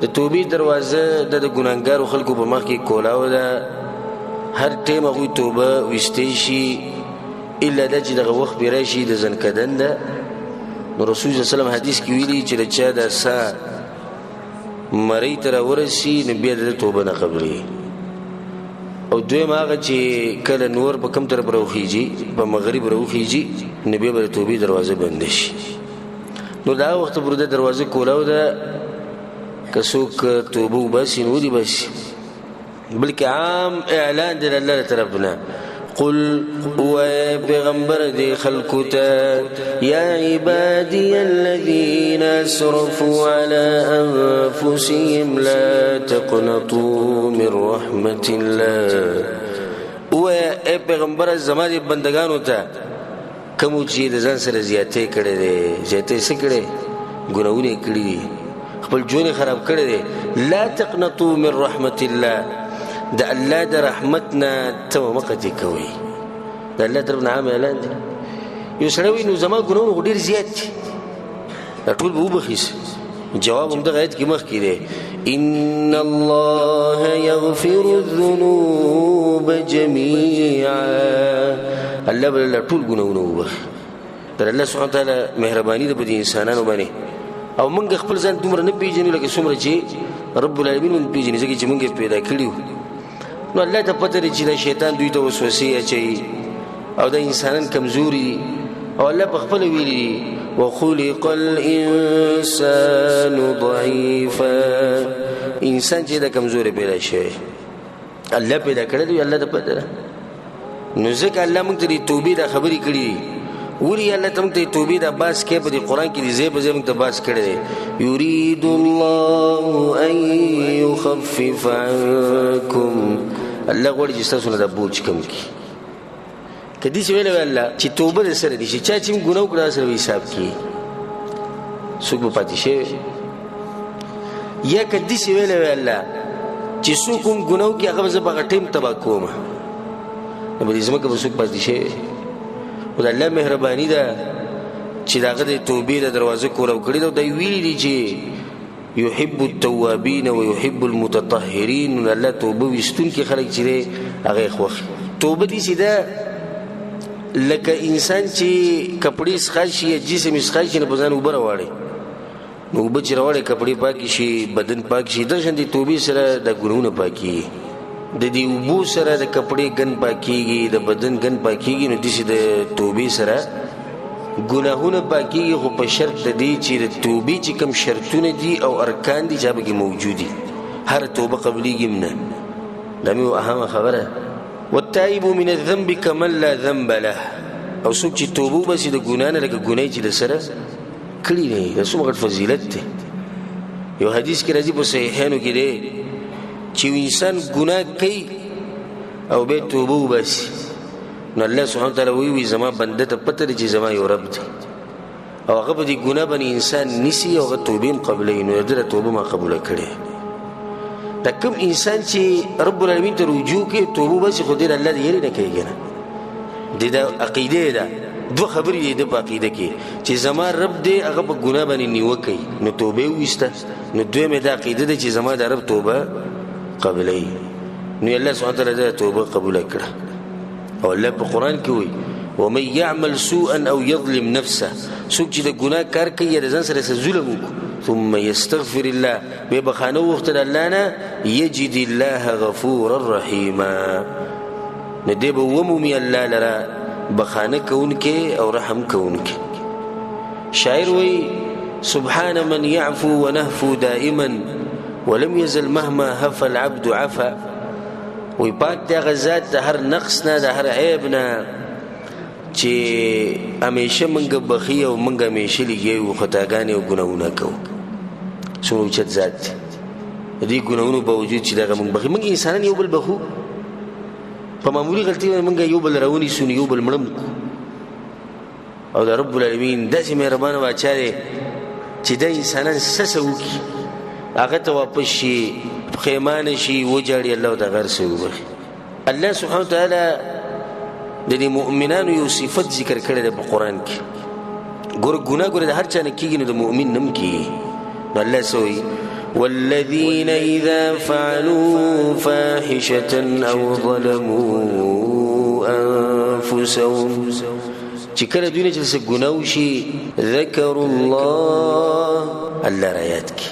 د توبې دروازه د ګناهګارو خلکو په مخ کې کولاو ده. هر ټیم هغوی توبه ویستی شي الا دا چې دغه وخت بیا راشي د زنکدن ده. نو رسول صلی الله علیه وسلم حدیث کې ویلي چې د چا د سا مرۍ ته راورسي نو بیا د توبه نه قبلېږي. او دویم هغه چې کله نور په کوم طرف راوخیږي په مغرب راوخیږي نو بیا به د توبې دروازه بنده شي. نو دا وخت پورې د دروازه کولاو ده که څوک توبه وباسي نو ودې باسي، بلکې عام اعلان دی د الله له طرف نه. قل ويا پیغمبر دي خلقتا يا عبادي الذين اسرفوا على انفسهم لا تقنطوا من رحمة الله. ويا پیغمبر زما دي بندگانو ته کوم چې د ځان سره زیاتې کړې دي، زیاتې څه کړې؟ ګناهونه کړې دي، خپل ژوند خراب کړی دی. لا تقنطوا من رحمة الله، د الله د رحمتنا ته مقتی کوي. د الله طرف نه عام اعلان دی. یو سړی وایي نو زما ګناهونه خو ډېر زیات دي، دا ټول به وبخیس. جواب هم دغه آیت کې مخکې دی، ان الله یغفر الذنوب جمیعا. الله به ټول ګناهونه وبخي. در الله سبحانه وتعالی مهرباني ده په دې انسانانو باندې. او موږ خپل ځان دومره نه پیژنو لکه څومره چې رب العالمین موږ پیژني، ځکه چې موږ پیدا کړي. نو الله ته پته لري چې دا شیطان دوی ته وسوسې اچوي او دا انسانان کمزوري. او الله په خپل ویلي وخلق الانسان ضعیفا، انسان چې دا کمزوري پیدا شوی الله پیدا کړی دی، الله ته پته ده. نو ځکه الله موږ ته د توبې دا خبرې کړي. وری الله تم ته توبې دا باس کې په قرآن کې دې زې په زې موږ ته باس کړی دی. یرید الله ان یخفف عنکم، الله غواړي چې تاسو نه دا بوج کم کړي. کدی چې ویل الله چې توبه دې سره دي چې چا چې ګناه وکړه سره حساب کړي څوک به پاتې شي. یا کدی چې ویل الله چې څوک ګناه وکړي هغه زه په ټیم تبا کوم نو به دې زما کې څوک پاتې شي. او د الله مهرباني ده چې داغه د توبې د دروازه کولاو کړي ده. دوی ویلي دي چې يحب التوابين ويحب المتطهرين. الله توبه وستونکي خلک چې دی هغه خوښ. توبه دي چې ده لکه انسان چې کپړې څخه شي یا جسم څخه شي نه په ځان اوبه راوړي، نو اوبه چې راوړي کپړې پاکې شي، بدن پاک شي. دغشان د توبې سره د ګناهونه پاکېږي، د دې اوبو سره د کپړې ګن پاکېږي، د بدن ګن پاکېږي. نو داسې د توبې سره ګناهونه پاکېږي، خو په شرط د دې چې د توبې چې کوم شرطونه دي او ارکان دي چې هغه پکې موجود دي. هر توبه قبلېږي نه، دا مې اهمه خبره. والتائب من الذنب كمن لا ذنب له، او څوک چې توبه وباسي د ګناه نه لکه ګناه چې د سره کړي دی. دا څومره فضیلت دی. یو حدیث کې راځي په صحیحانو کې دی چې انسان ګناه کوي او به توبه وباسي نو الله سبحانه وتعالى وی زما بنده ته پته لري چې زما یو رب دی او هغه په دې ګناه باندې انسان نسی او هغه توبه قبلې نو دې توبه ما قبول کړي. دا کوم انسان چې رب العالمین ته رجوع کوي توبه وباسي خو دې الله دې یې نه کوي نه. دې دا عقیده ده. دوه خبرې دې په عقیده کې چې زما رب دې هغه په ګناه باندې نیوکي نو توبه وسته. نو دوی مې دا عقیده ده چې زما د رب توبه قبلې نو الله سبحانه وتعالى توبه قبول کړه. او الله په قرآن کې وایي ومن يعمل سوءا او يظلم نفسه، څوک چې د ګناه کار کوي یا د ځان سره ظلم وکړي ثم يستغفر الله به بخانه وخت د الله نه يجد الله غفورا رحيما، نو دې به ومومي الله لره بخانه کوونکې او رحم کوونکې. شاعر وایي سبحان من يعفو ونهفو دائما ولم يزل مهما هفى العبد عفا. وی پاک دی هغه ذات د هر نقص نه د هر عیب نه چې همیشه منګه بخي او منګه همیشه لګي خطاګانې او ګناهونه کوو. څومره اوچت ذات دی. دې ګناهونو باوجود چې دغه منګ بخي منګ انسانان یو بل بخو په معمولي غلطي منګه یو بل راونی سونی یو بل مړم او د رب العالمین داسې مهربانه باچا دی چې د انسانان سسه وکړي هغه ته واپس شي خیمانه شي وجاړي الله ته غر سي وبخي. الله سبحانه وتعالى د دې مؤمنانو یو صفت ذکر کړی دی په قرآن کې. ګور ګناه ګور د هر چا نه کېږي نو د مؤمن نم کېږي. نو الله سوی والذين إذا فعلوا فاحشة أو ظلموا أنفسهم چې کله دوی نه چې څه ګناه وشي ذکروا الله را یاد کړي.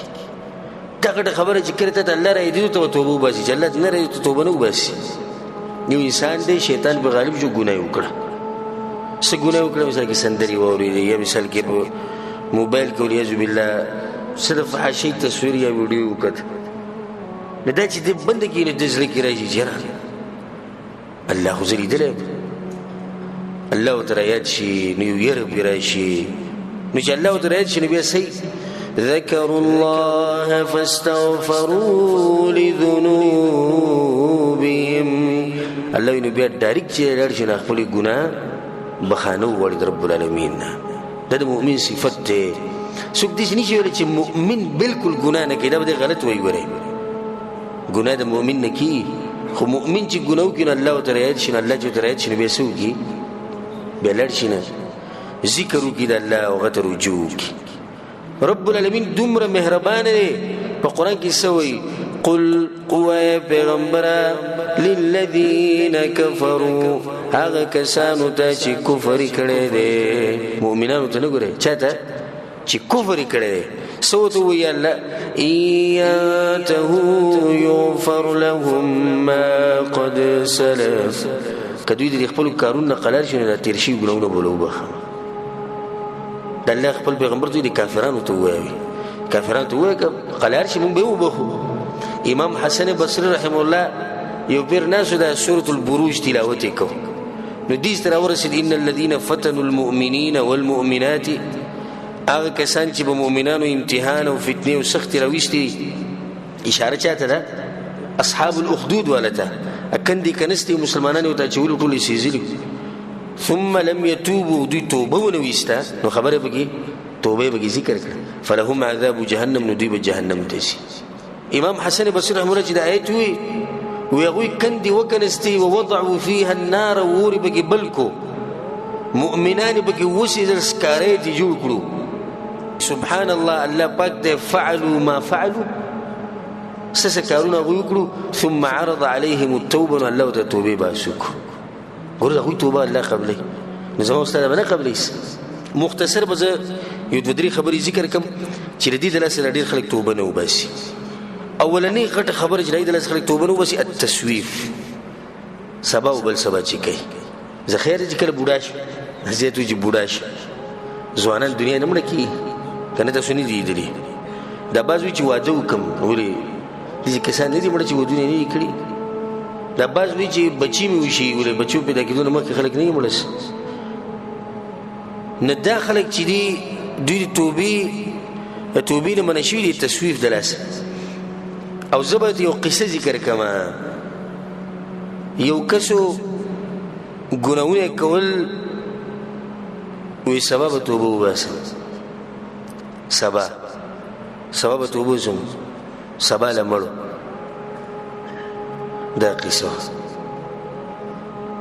دا ګټه خبره چې کړې ته الله را یاد ته توبه وباسي چې الله نه را یاد توبه نه وباسي. یو انسان دی شیطان به غالب شو ګناه وکړه څه ګناه وکړه مثال کې سندري واورېدې یا مثال کې په موبایل کې ولیعذ بالله صرف فحاشي تصویر یا ویډیو وکړه نو دا چې دې بند کې نه د زړه کې راځي جره الله خو زه لیدلی الله ورته رایاد شي نو یو یره پرې راشي نو چې الله ورته رایاد شي نو بیا صحیح ذكروا الله فاستغفروا لذنوبهم الله نو بیا ډایرکټ چې لړ شي نه خپل ګناه بخانه وړي رب العالمین دا د مؤمن صفت ده. څوک دې نشي ویل چې مؤمن بالکل ګناه نه کوي دا به غلط وایي وره ګناه د مؤمن نه کوي خو مؤمن چې ګناه کوي الله تعالی یاد شي الله چې تعالی یاد شي به سوږي به لړ شي نه ذکر وکړي د الله او غتر رجوع رب العالمین دومره مهربان دی په قران کې سوی قل قوا پیغمبر للذین کفروا هغه کسانو ته چې کفر کړي دي مؤمنانو ته نه ګوري چاته چې کفر کړي دي سو ته وی الله ایته یغفر لهم ما قد سلف کدی دې خپل کارونه قلار شنه تیر شي ګلونه بولو د الله خپل پیغمبر دوی د کافرانو ته وایي کافرانو ته وایي قلار شي مونږ به وبخو. امام حسن بصری رحم الله یو پیر ناسو د سورۃ البروج تلاوت وکړو نو دې ستر ورسید ان الذين فتنوا المؤمنين والمؤمنات هغه کسان چې په مؤمنانو امتحان او فتنه او سخت راويستي اشاره چاته ده اصحاب الاخدود ولته اکندي کنستي مسلمانانو ته چول ټول سيزلي ثم لم يتوبوا دي توبه ونويستا نو خبره بگی توبه بگی ذکر کړ فلهم عذاب جهنم نو دی به جهنم تسي. امام حسن بصری رحمه الله چې د آیت وی غوي کندي وکنستي ووضعوا فيها النار ور بگی بلکو مؤمنان بگی وسي در سکارې دي جوړ کړو سبحان الله الله پاک دې فعلوا ما فعلوا سسکارونه غوي کړو ثم عرض عليهم التوبه الله توبه باسوک ګور غوي توبه الله قبلې نظام استاد نه قبلې مختصر به یو دوه خبرې ذکر کوم چې د دې د لاس ډېر خلک توبه نه وباسي. اولنی غټه خبره چې د لاس خلک توبه نه وباسي التسويف سبا او بل سبا چې کوي زخیر چې کله بوډاش زیاتو چې بوډاش ځوانان دنیا نه مړ کی کنه تاسو نه دی دي دا بازو چې واده وکم وري دې کسان نه دي مړ چې ودونه نه کړی دا بازو چې بچی مې وشي وري بچو پیدا کېدو نه مخکې خلک نه مړس نه دا خلک چې دی دوی توبې له منشوي دي تسويف دلاس او زبرت یو قصه ذکر کما یو کسو ګناونه کول وی سبب توبه وباسه سبب توبه زم سبا لمړو دا قصه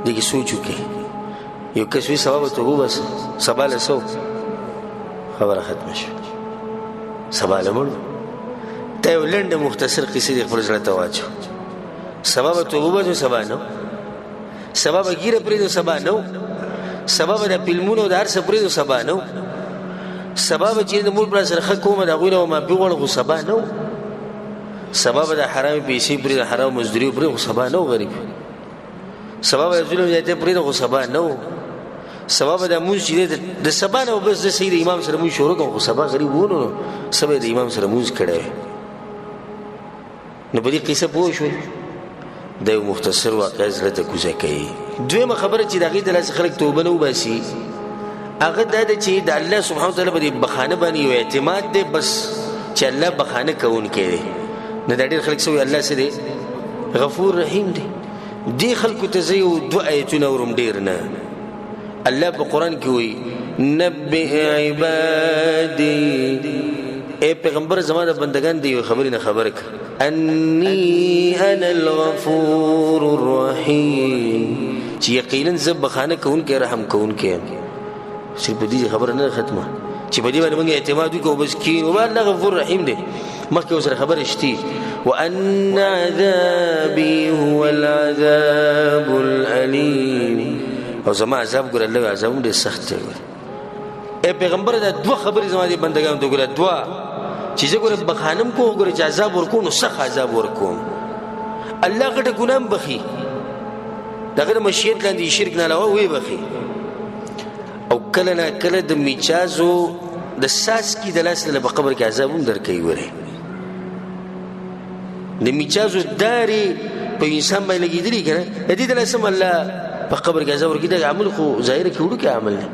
دغه سوچو کې یو کسوی سبب توبه وباسه سبا لسو خبره ختم شو سبا لمړو ته ولنده مختصر قصه د خپل ځړه تواچو سبب توبه وباسه سبا نو سبب غیره پرې سبا نو سبب د فلمونو د هر څه پرې سبا نو سبب چې د مول پر سره کومه د غوینه ما پیغول سبا نو سبب د حرام پیسې پرې د حرام مزدوري پرې سبا نو غریب سبب د ظلم یې پرې سبا نو سبب د موږ چې د سبا نو بس د سید امام سره موږ شروع کوو سبا غریب وونو سبا د امام سره موږ کړه نو په دې قصه پوه شو د مختصر واقع زړه ته کوزه کوي. دویمه خبره چې دغه د لاس خلک توبه نه وباسي هغه د چې د الله سبحانه وتعالى په بخانه باندې یو اعتماد دی بس چې الله بخانه کوون کړي نه د ډېر خلک سوی الله سره غفور رحیم دی دی خلکو ته زیو دو آیتونه ورم ډېر نه الله په قران کې وایي نبئ عبادی اے پیغمبر زمانه بندگان دی خبرې نه خبرک انی انا الغفور الرحیم چې یقینا زب بخانه کون کې رحم کون کې صرف دې خبره نه ختمه چې په دې باندې موږ اعتماد وکړو بس کینو الله غفور رحیم دی مخکې اوسره خبره شتي وان عذابي هو العذاب الالم او زما عذاب ګور الله عذاب دې سخت دی اے پیغمبر دا دوه خبرې زما دي بندگانو ته ګور دوه چې زه ګور بخانم کو ګور چې عذاب ورکو نو سخت عذاب ورکوم الله غټه ګنام بخي دغه مشیت لاندې شرک نه علاوه وي بخي او کله نه کله د میچازو د ساس کی د لاس له قبر کې عذاب هم درکې وره د میچازو داري په انسان باندې لګیدلی کنه د دې د لاسم الله په قبر کې عذاب ورکې د عمل خو ظاهر کې وړو کې عمل نه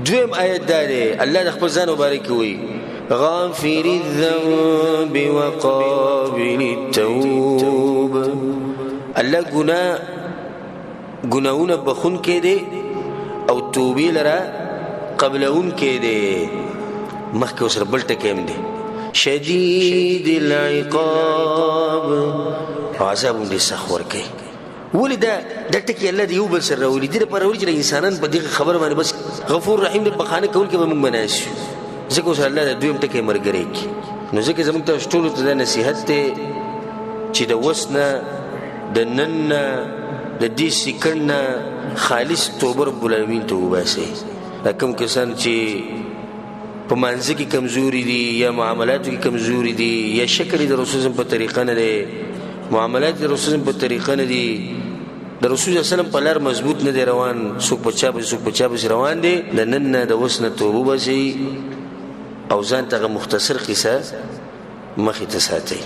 دویم آیت داري الله د خپل ځان مبارک وي غافر الذنب وقابل التوب الله گناهونه بخون کې دي او توبې لره قبلون کې دي مخکې وسره بل ټکیم دي شدید العقاب عذاب دې سخور کوي ولې دا ټکی الله دې یو بل سره ولې دې پر ورچ انسانان په دې خبر باندې بس غفور رحیم دې بخانه کول کې به موږ بناسي ځکه وسره الله دویم ټکی مرګري کی نو ځکه زموږ ته ټول ته نصيحت ته چې د وسنه د نن د دې سکن خالص توبه رب العالمین توبه سي کوم کسان چې په منځ کې کمزوري دي یا معاملاتو کې کمزوري دي یا شکر د رسول په طریقه نه دي معاملات د رسول په طریقه نه دي د رسول الله سلام په لار مضبوط نه دی روان څوک په چا روان دي د نن د وسنه توبه بسي او ځان ته مختصر قصه مخې ته ساتي